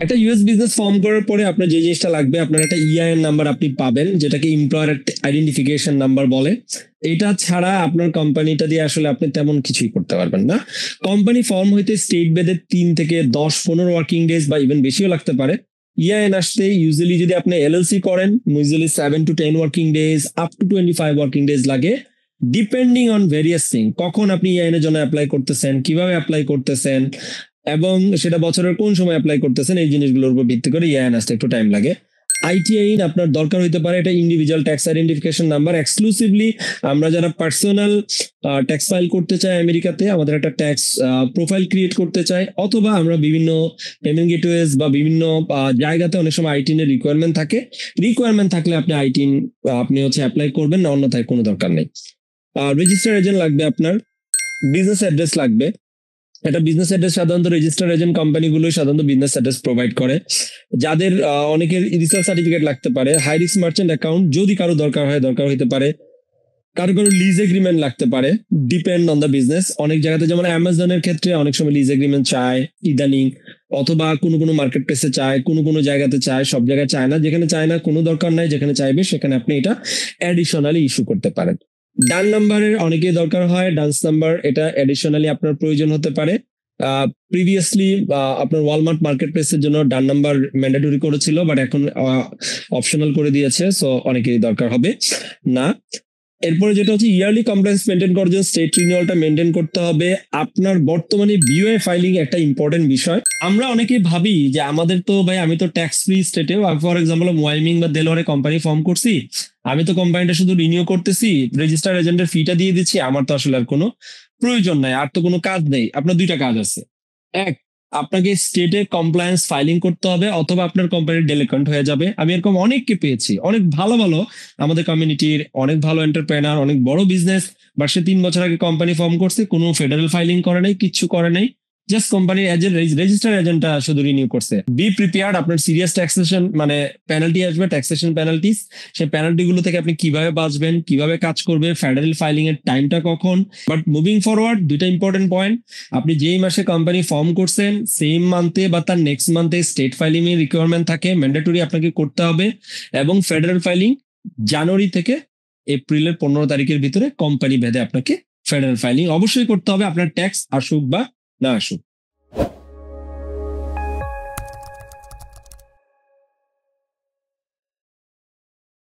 একটা US business form করার পরে আপনার যে জিনিসটা লাগবে, আপনার একটা ইআইএন নাম্বার আপনি পাবেন, যেটাকে এমপ্লয়ার আইডেন্টিফিকেশন নাম্বার বলে। এটা ছাড়া আপনার কোম্পানিটা দিয়ে আসলে আপনি তেমন কিছুই করতে পারবেন না। কোম্পানি ফর্ম হইতে স্টেট বেদে 3 থেকে 10-15 ওয়ার্কিং ডেজ বা ইভেন বেশিও লাগতে পারে। ইআইএন আসতে ইউজুয়ালি যদি আপনি এলএলসি করেন, usually 7 to 10 working days up to 25 working days লাগে, ডিপেন্ডিং অন ভেরিয়াস থিং। কখন আপনি ইআইএন এর জন্য অ্যাপ্লাই করতেছেন, কিভাবে অ্যাপ্লাই করতেছেন, এবং সেটা বছরের কোন সময় অ্যাপ্লাই করতেছেন, এই জিনিসগুলোর উপর ভিত্তি করে ইআইএন আসতে একটু টাইম লাগে। আইটিআইন আপনার দরকার হইতে পারে, এটা individual tax identification number. Exclusively আমরা যারা পার্সোনাল ট্যাক্স ফাইল করতে চাই আমেরিকাতে, আমাদের একটা ট্যাক্স প্রোফাইল ক্রিয়েট করতে চাই, অথবা আমরা বিভিন্ন পেমেন্ট গেটওয়েজ বা বিভিন্ন জায়গাতে অনেক সময় আইটিন এর রিকোয়ারমেন্ট থাকে। রিকোয়ারমেন্ট থাকলে আপনি আইটিন আপনি অ্যাপ্লাই করবেন, না অন্যথায় কোনো দরকার নেই। রেজিস্টার এজেন্ট লাগবে, আপনার বিজনেস অ্যাড্রেস লাগবে। একটা বিজনেস অ্যাড্রেস সাধারণত রেজিস্টার এজেন্ট কোম্পানিগুলো সাধারণত বিজনেস অ্যাড্রেস প্রোভাইড করে। যাদের অনেকের রিসার্চ সার্টিফিকেট লাগতে পারে, হাই রিস্ক মার্চেন্ট অ্যাকাউন্ট যদি কারো দরকার হতে পারে, কারো লিজ এগ্রিমেন্ট লাগতে পারে, ডিপেন্ড অন দ্য বিজনেস। অনেক জায়গাতে যেমন অ্যামাজনের ক্ষেত্রে অনেক সময় লিজ এগ্রিমেন্ট চায় ইদানিং, অথবা কোনো মার্কেট প্লেসে চায়, কোনো জায়গাতে চায়, সব জায়গায় চায় না। যেখানে চায় না কোনো দরকার নাই, যেখানে চাইবে সেখানে আপনি এটা অ্যাডিশনালি ইস্যু করতে পারেন। ডান নাম্বারের অনেকেই দরকার হয়, ডান্স নাম্বার এটা অ্যাডিশনালি আপনার প্রয়োজন হতে পারে। প্রিভিয়াসলি আপনার ওয়ালমার্ট মার্কেট প্লেসের জন্য ডান নাম্বার ম্যান্ডেটরি করেছিল, বাট এখন অপশনাল করে দিয়েছে, সো অনেকেরই দরকার হবে না। এরপরে যেটা হচ্ছে ইয়ারলি কমপ্লায়েন্স মেনটেন করার জন্য স্টেট রিনিউয়ালটা মেনটেন করতে হবে। আপনার বর্তমানে বিওএ ফাইলিং একটা ইম্পর্টেন্ট বিষয়। আমরা অনেকেই ভাবি যে আমাদের তো ভাই, আমি তো ট্যাক্স ফ্রি স্টেটে, ফর এক্সাম্পল ওয়াইমিং বা দেলোয়ারে কোম্পানি ফর্ম করছি, আমি তো কোম্পানিটা শুধু রিনিউ করতেছি, রেজিস্টার এজেন্টের ফিটা দিয়ে দিচ্ছি, আমার তো আসলে আর কোনো প্রয়োজন নাই, আর তো কোনো কাজ নেই। আপনার দুইটা কাজ আছে। এক, আপনাকে স্টেটে কমপ্লায়েন্স ফাইলিং করতে হবে, অথবা আপনার কোম্পানির ডেলিকেন্ট হয়ে যাবে। আমি এরকম অনেককে পেয়েছি, অনেক ভালো ভালো আমাদের কমিউনিটির অনেক ভালো এন্টারপ্রেনার, অনেক বড় বিজনেস, বা সে 3 বছর আগে কোম্পানি ফর্ম করছে, কোনো ফেডারেল ফাইলিং করে নাই, কিচ্ছু করে নাই, জাস্ট কোম্পানির এজেন্ট রেজিস্টার এজেন্টটা শুধু রিনিউ করছে। বি প্রিপেয়ার্ড, আপনার সিরিয়াস ট্যাক্সেশন মানে পেনাল্টি আসবে, ট্যাক্সেশন পেনাল্টিস। সেই পেনাল্টি গুলো থেকে আপনি কিভাবে বাঁচবেন, কিভাবে কাজ করবে, ফেডারেল ফাইলিং এর টাইমটা কখন। বাট মুভিং ফরওয়ার্ড, দুইটা ইম্পর্টেন্ট পয়েন্ট, আপনি যেই মাসে কোম্পানি ফর্ম করছেন সেম মান্থে বা তার নেক্সট মান্থে স্টেট ফাইলিং এর রিকোয়ারমেন্ট থাকে, ম্যান্ডেটরি আপনাকে করতে হবে। এবং ফেডারেল ফাইলিং জানুয়ারি থেকে এপ্রিলের 15 তারিখের ভিতরে কোম্পানি ভেদে আপনাকে ফেডারেল ফাইলিং অবশ্যই করতে হবে, আপনার ট্যাক্স আসুক বা না আসুক।